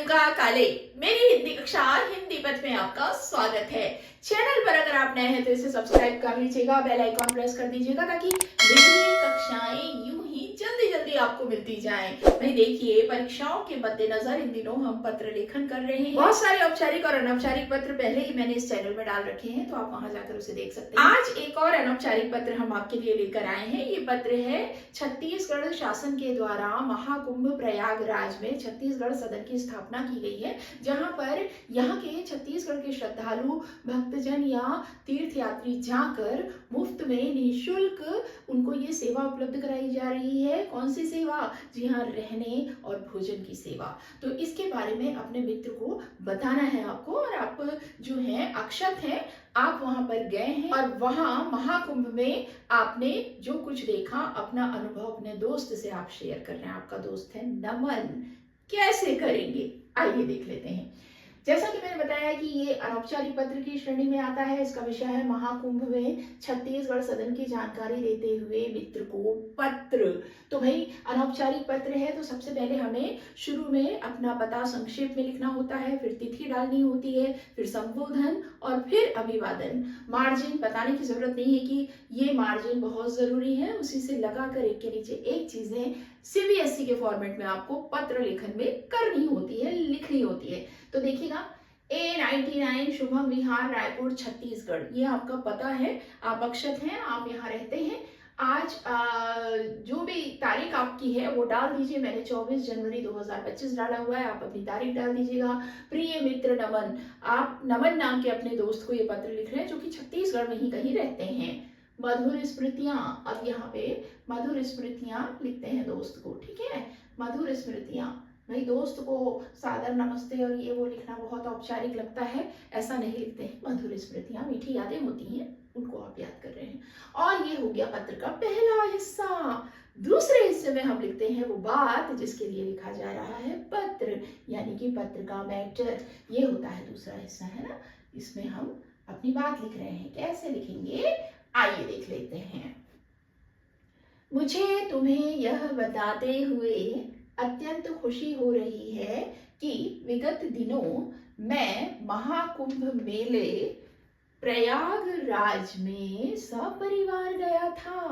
रेणुका काले मेरी हिंदी कक्षा हिंदी पथ में आपका स्वागत है। चैनल पर अगर आप नए हैं तो इसे सब्सक्राइब कर लीजिएगा, बेल आइकॉन प्रेस कर दीजिएगा ताकि मेरी कक्षाएं यूं ही जल्दी जल्दी आपको मिलती जाएं। भाई देखिए, परीक्षाओं के मद्देनजर इन दिनों हम पत्र लेखन कर रहे हैं। बहुत सारे औपचारिक और अनौपचारिक पत्र पहले ही मैंने इस चैनल में डाल रखे हैं, तो आप वहां जाकर उसे देख सकते हैं। आज एक और अनौपचारिक पत्र हम आपके लिए लेकर आए हैं। ये पत्र है छत्तीसगढ़ शासन के द्वारा महाकुंभ प्रयागराज में छत्तीसगढ़ सदन की स्थापना की गई है, जहां पर यहाँ के छत्तीसगढ़ के श्रद्धालु भक्तजन या तीर्थयात्री जाकर मुफ्त में निःशुल्क उनको ये सेवा उपलब्ध कराई जा रही है। कौन सी सेवा? जी हाँ, रहने और भोजन की सेवा। तो इसके बारे में अपने मित्र को बताना है आपको, और आप जो हैं अक्षत हैं, आप वहां पर गए हैं और वहां महाकुंभ में आपने जो कुछ देखा, अपना अनुभव अपने दोस्त से आप शेयर कर रहे हैं। आपका दोस्त है नमन। कैसे करेंगे आइए देख लेते हैं। जैसा कि मैंने बताया कि ये अनौपचारिक पत्र की श्रेणी में आता है। इसका विषय है महाकुंभ में छत्तीसगढ़ सदन की जानकारी देते हुए मित्र को पत्र। तो भाई अनौपचारिक पत्र है तो सबसे पहले हमें शुरू में अपना पता संक्षेप में लिखना होता है, फिर तिथि डालनी होती है, फिर संबोधन और फिर अभिवादन। मार्जिन बताने की जरूरत नहीं है कि ये मार्जिन बहुत जरूरी है, उसी से लगाकर एक के नीचे एक चीजें सीबीएसई के फॉर्मेट में आपको पत्र लेखन में करनी होती है, लिखनी होती है। तो देखिएगा, A99 शुभम विहार रायपुर छत्तीसगढ़, ये आपका पता है। आप अक्षत हैं, आप यहाँ रहते हैं। आज जो भी तारीख आपकी है वो डाल दीजिए। मैंने 24 जनवरी 2025 डाला हुआ है, आप अपनी तारीख डाल दीजिएगा। प्रिय मित्र नमन, आप नमन नाम के अपने दोस्त को ये पत्र लिख रहे हैं जो कि छत्तीसगढ़ में ही कहीं रहते हैं। मधुर स्मृतियां, अब यहाँ पे मधुर स्मृतियां लिखते हैं दोस्त को, ठीक है। मधुर स्मृतियां, भाई दोस्त को सादर नमस्ते और ये वो लिखना बहुत औपचारिक लगता है, ऐसा नहीं लिखते हैं। मधुर स्मृतियां, मीठी यादें होती हैं, उनको आप याद कर रहे हैं। और ये हो गया पत्र का पहला हिस्सा। दूसरे हिस्से में हम लिखते हैं वो बात जिसके लिए लिखा जा रहा है पत्र, यानी कि पत्र का मैटर। ये होता है दूसरा हिस्सा, है ना। इसमें हम अपनी बात लिख रहे हैं। कैसे लिखेंगे आइए देख लेते हैं। मुझे तुम्हें यह बताते हुए अत्यंत खुशी हो रही है कि विगत दिनों मैं महाकुंभ मेले प्रयागराज में सपरिवार गया था।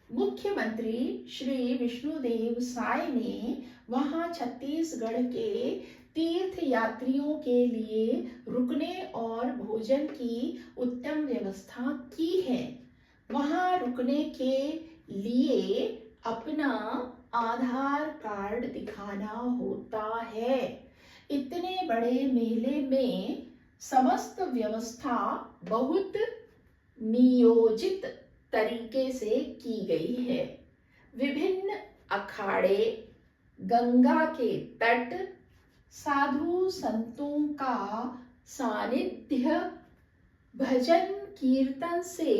मुख्यमंत्री श्री विष्णुदेव साय ने वहां छत्तीसगढ़ के तीर्थ यात्रियों के लिए रुकने और भोजन की उत्तम व्यवस्था की है। वहां रुकने के लिए अपना आधार कार्ड दिखाना होता है। इतने बड़े मेले में समस्त व्यवस्था बहुत नियोजित तरीके से की गई है। विभिन्न अखाड़े, गंगा के तट, साधु संतों का सानिध्य, भजन कीर्तन से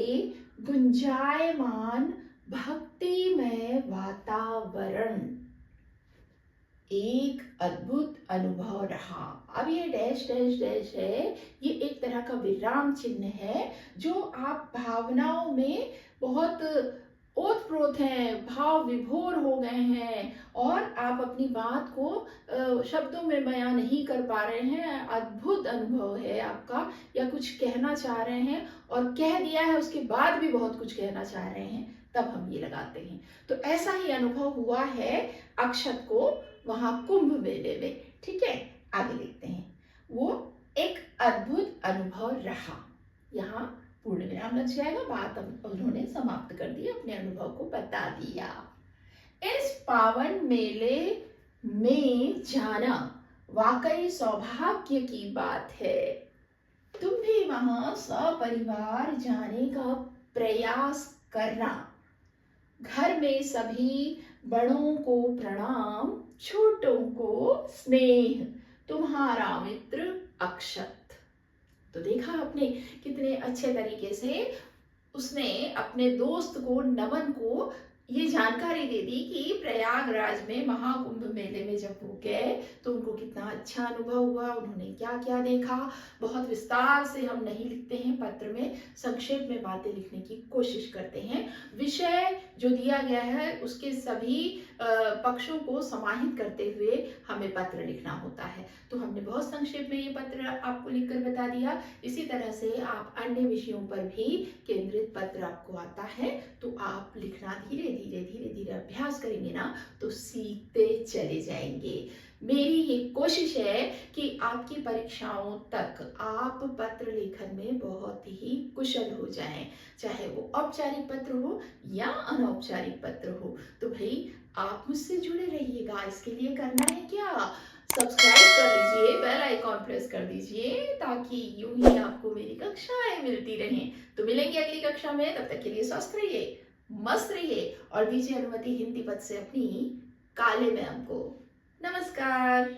गुंजायमान भक्तिमय वातावरण एक अद्भुत अनुभव रहा। अब ये डैश डैश डैश है, ये एक तरह का विराम चिन्ह है जो आप भावनाओं में बहुत ओतप्रोत हैं, भाव विभोर हो गए हैं और आप अपनी बात को शब्दों में बयां नहीं कर पा रहे हैं। अद्भुत अनुभव है आपका, या कुछ कहना चाह रहे हैं और कह दिया है, उसके बाद भी बहुत कुछ कहना चाह रहे हैं, तब हम ये लगाते हैं। तो ऐसा ही अनुभव हुआ है अक्षत को वहां कुंभ मेले में, ठीक है। आगे लिखते हैं, वो एक अद्भुत अनुभव रहा। यहाँ पूर्ण विराम लग जाएगा, बात उन्होंने समाप्त कर दी, अपने अनुभव को बता दिया। इस पावन मेले में जाना वाकई सौभाग्य की बात है। तुम भी वहां सपरिवार जाने का प्रयास करना। घर में सभी बड़ों को प्रणाम, छोटों को स्नेह। तुम्हारा मित्र अक्षत। तो देखा आपने कितने अच्छे तरीके से उसने अपने दोस्त को, नमन को, ये जानकारी दे दी कि प्रयागराज में महाकुंभ मेले में जब वो गए तो उनको कितना अच्छा अनुभव हुआ, उन्होंने क्या क्या देखा। बहुत विस्तार से हम नहीं लिखते हैं पत्र में, संक्षेप में बातें लिखने की कोशिश करते हैं। विषय जो दिया गया है उसके सभी पक्षों को समाहित करते हुए हम हमें पत्र लिखना होता है। तो हमने बहुत संक्षेप में ये पत्र आपको लिखकर बता दिया। इसी तरह से आप अन्य विषयों पर भी केंद्रित पत्र आपको आता है तो आप लिखना धीरे धीरे अभ्यास करेंगे ना तो सीखते चले जाएंगे। मेरी ये कोशिश है कि आपकी परीक्षाओं तक आप पत्र लेखन में बहुत ही कुशल हो जाएं, चाहे वो औपचारिक पत्र हो या अनौपचारिक पत्र हो। तो भाई आप मुझसे जुड़े रहिएगा। इसके लिए करना है क्या, सब्सक्राइब कर लीजिए, बेल आइकॉन प्रेस कर दीजिए ताकि यूं ही आपको मेरी कक्षाएं मिलती रहें। तो मिलेंगे अगली कक्षा में, तब तक के लिए स्वस्थ रहिए, मस्त रहिए और दीजिए अनुमति हिंदी पद से अपनी काले मैम को। नमस्कार।